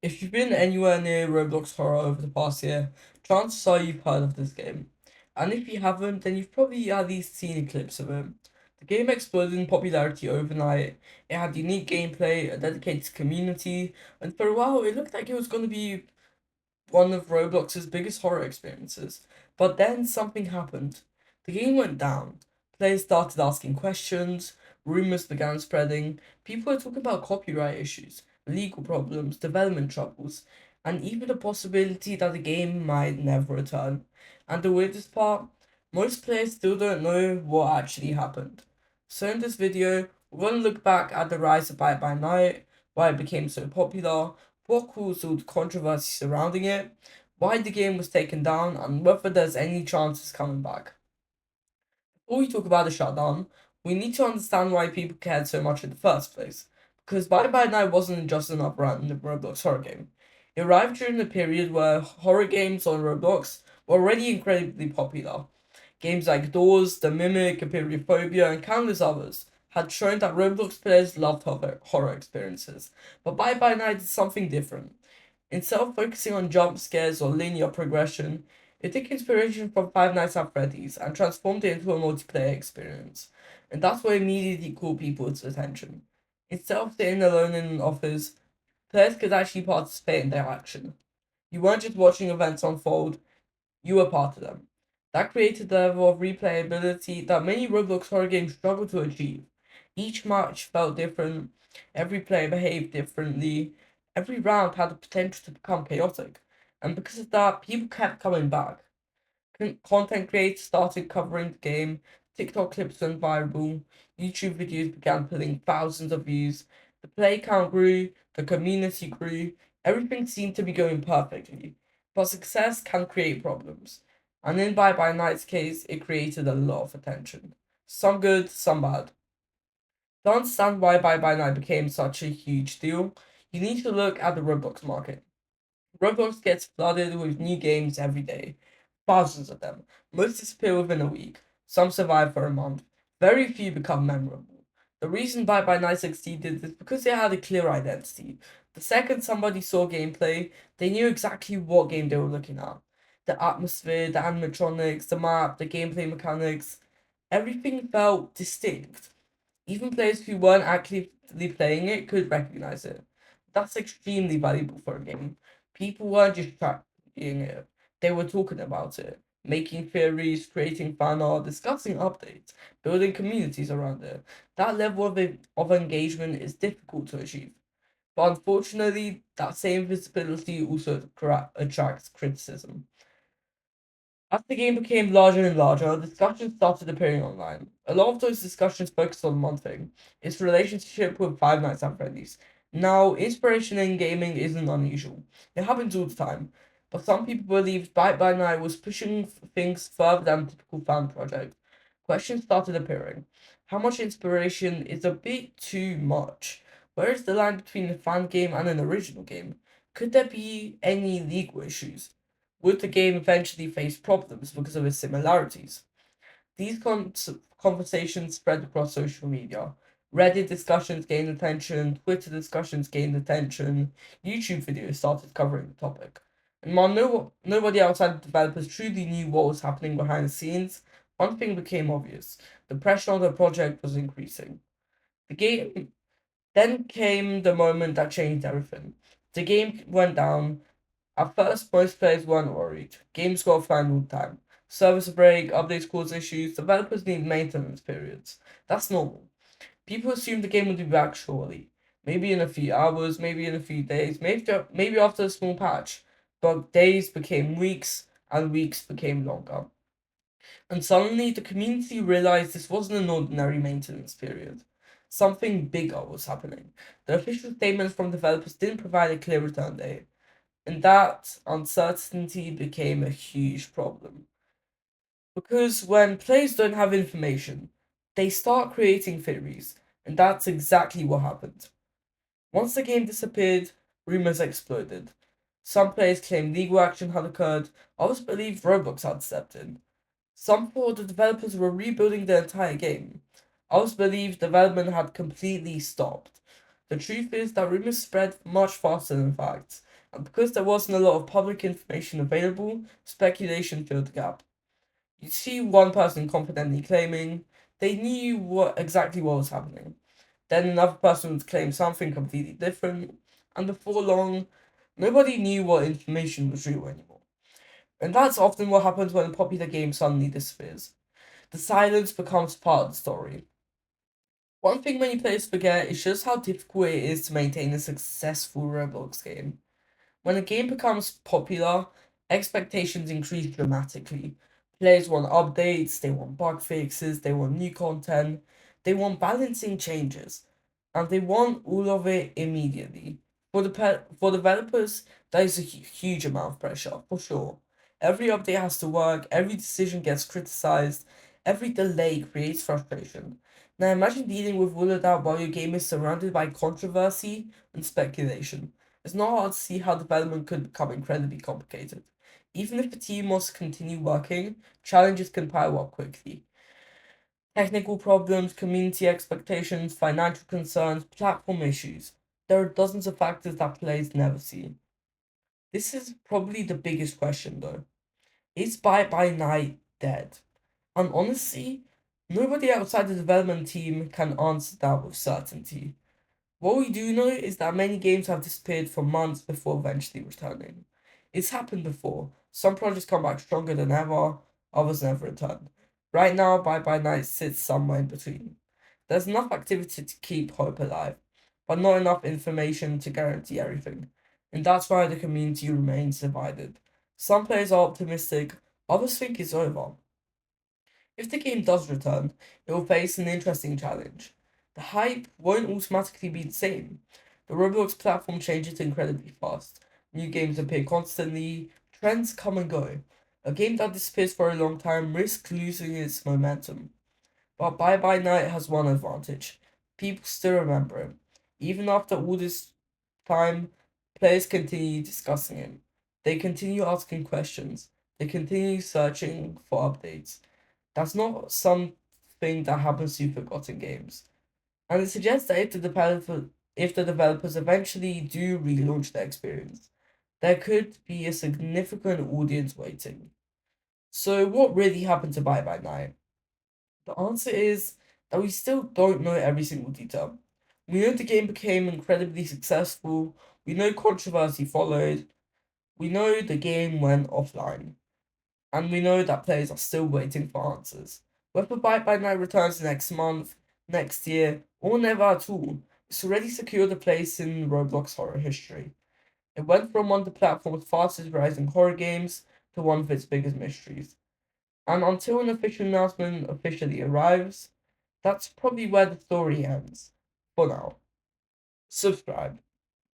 If you've been anywhere near Roblox Horror over the past year, chances are you've heard of this game. And if you haven't, then you've probably at least seen clips of it. The game exploded in popularity overnight. It had unique gameplay, a dedicated community, and for a while it looked like it was going to be one of Roblox's biggest horror experiences. But then something happened. The game went down. Players started asking questions, rumors began spreading, people were talking about copyright issues, legal problems, development troubles, and even the possibility that the game might never return. And the weirdest part, most players still don't know what actually happened. So in this video, we're going to look back at the rise of Byte by Night, why it became so popular, what caused all the controversy surrounding it, why the game was taken down, and whether there's any chance it's coming back. Before we talk about the shutdown, we need to understand why people cared so much in the first place. Because Bye Bye Night wasn't just an random Roblox horror game. It arrived during a period where horror games on Roblox were already incredibly popular. Games like Doors, The Mimic, Phobia, and countless others had shown that Roblox players loved horror experiences. But Bye Bye Night is something different. Instead of focusing on jump scares or linear progression, it took inspiration from Five Nights at Freddy's and transformed it into a multiplayer experience. And that's what immediately caught people's attention. Instead of sitting alone in an office, players could actually participate in their action. You weren't just watching events unfold, you were part of them. That created a level of replayability that many Roblox horror games struggle to achieve. Each match felt different, every player behaved differently, every round had the potential to become chaotic, and because of that, people kept coming back. Content creators started covering the game, TikTok clips went viral, YouTube videos began pulling thousands of views, the play count grew, the community grew, everything seemed to be going perfectly. But success can create problems. And in Bye Bye Night's case, it created a lot of attention. Some good, some bad. To understand why Bye Bye Night became such a huge deal, you need to look at the Roblox market. Roblox gets flooded with new games every day, thousands of them. Most disappear within a week, some survive for a month, very few become memorable. The reason Bye Bye Night succeeded is because they had a clear identity. The second somebody saw gameplay, they knew exactly what game they were looking at. The atmosphere, the animatronics, the map, the gameplay mechanics, everything felt distinct. Even players who weren't actively playing it could recognize it. That's extremely valuable for a game. People weren't just tracking it, they were talking about it, making theories, creating fan art, discussing updates, building communities around it. That level of engagement is difficult to achieve. But unfortunately, that same visibility also attracts criticism. As the game became larger and larger, discussions started appearing online. A lot of those discussions focused on one thing: its relationship with Five Nights at Freddy's. Now, inspiration in gaming isn't unusual. It happens all the time. But some people believed Byte by Night was pushing things further than a typical fan project. Questions started appearing. How much inspiration is a bit too much? Where is the line between a fan game and an original game? Could there be any legal issues? Would the game eventually face problems because of its similarities? These conversations spread across social media. Reddit discussions gained attention, Twitter discussions gained attention, YouTube videos started covering the topic. And while nobody outside the developers truly knew what was happening behind the scenes, one thing became obvious: the pressure on the project was increasing. The game Then came the moment that changed everything. The game went down. At first, most players weren't worried. Games go offline all the time. Service break, updates cause issues, developers need maintenance periods. That's normal. People assumed the game would be back shortly. Maybe in a few hours, maybe in a few days, maybe after a small patch. But days became weeks, and weeks became longer. And suddenly, the community realized this wasn't an ordinary maintenance period. Something bigger was happening. The official statements from developers didn't provide a clear return date, and that uncertainty became a huge problem. Because when players don't have information, they start creating theories, and that's exactly what happened. Once the game disappeared, rumors exploded. Some players claimed legal action had occurred, others believed Roblox had stepped in. Some thought the developers were rebuilding the entire game. Others believed development had completely stopped. The truth is that rumors spread much faster than facts. And because there wasn't a lot of public information available, speculation filled the gap. You see one person confidently claiming they knew exactly what was happening. Then another person would claim something completely different, and before long, nobody knew what information was real anymore. And that's often what happens when a popular game suddenly disappears. The silence becomes part of the story. One thing many players forget is just how difficult it is to maintain a successful Roblox game. When a game becomes popular, expectations increase dramatically. Players want updates, they want bug fixes, they want new content, they want balancing changes, and they want all of it immediately. For developers, that is a huge amount of pressure, for sure. Every update has to work, every decision gets criticized, every delay creates frustration. Now imagine dealing with all of that while your game is surrounded by controversy and speculation. It's not hard to see how development could become incredibly complicated. Even if the team wants to continue working, challenges can pile up quickly. Technical problems, community expectations, financial concerns, platform issues. There are dozens of factors that players never see. This is probably the biggest question though. Is Bye Night dead? And honestly, nobody outside the development team can answer that with certainty. What we do know is that many games have disappeared for months before eventually returning. It's happened before. Some projects come back stronger than ever, others never return. Right now, Bye Night sits somewhere in between. There's enough activity to keep hope alive, but not enough information to guarantee everything. And that's why the community remains divided. Some players are optimistic, others think it's over. If the game does return, it will face an interesting challenge. The hype won't automatically be the same. The Roblox platform changes incredibly fast. New games appear constantly, trends come and go. A game that disappears for a long time risks losing its momentum. But Bye Night has one advantage. People still remember it. Even after all this time, players continue discussing it. They continue asking questions. They continue searching for updates. That's not something that happens to forgotten games. And it suggests that if the developers eventually do relaunch the experience, there could be a significant audience waiting. So what really happened to Bye Night? The answer is that we still don't know every single detail. We know the game became incredibly successful, we know controversy followed, we know the game went offline, and we know that players are still waiting for answers. Whether Bite by Night returns next month, next year, or never at all, it's already secured a place in Roblox horror history. It went from one of the platform's fastest rising horror games to one of its biggest mysteries. And until an official announcement officially arrives, that's probably where the story ends. For now. Subscribe.